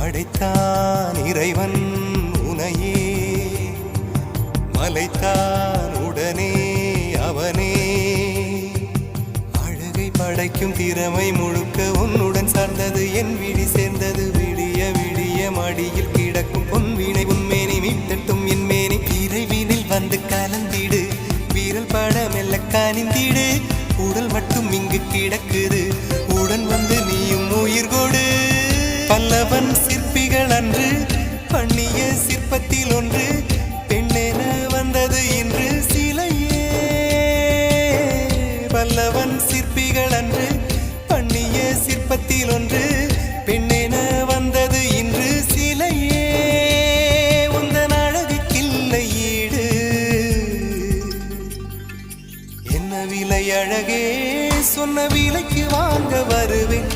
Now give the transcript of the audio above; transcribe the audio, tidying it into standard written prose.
படைத்தான் இறைவன் உனையே, மலைத்தான் உடனே அவனே. அழகை படைக்கும் திறமை முழுக்க உன்னுடன் சார்ந்தது, என் விழி சேர்ந்தது. விடிய விடிய மடியில் கிடக்கும் பொன்வினை உன்மேனி மீட்டட்டும் என் மேனி. இறைவினில் வந்து கலந்திடு, வீரல் பட மெல்ல காணிந்திடு. உடல் மட்டும் இங்கு கிடக்குது, உடன் வந்து நீயும் உயிர் கொடு. பல்லவன் சிற்பிகள் அன்று பண்ணிய சிற்பத்தில் ஒன்று, பெண்ணென வந்தது இன்று சிலையே. பல்லவன் சிற்பிகள் அன்று பண்ணிய சிற்பத்தில் ஒன்று, பெண்ணென வந்தது இன்று சிலையே. உந்தன் அழகுக்கில்லை ஈடு, என்ன விலை அழகே, சொன்ன விலைக்கு வாங்க வருவேன்.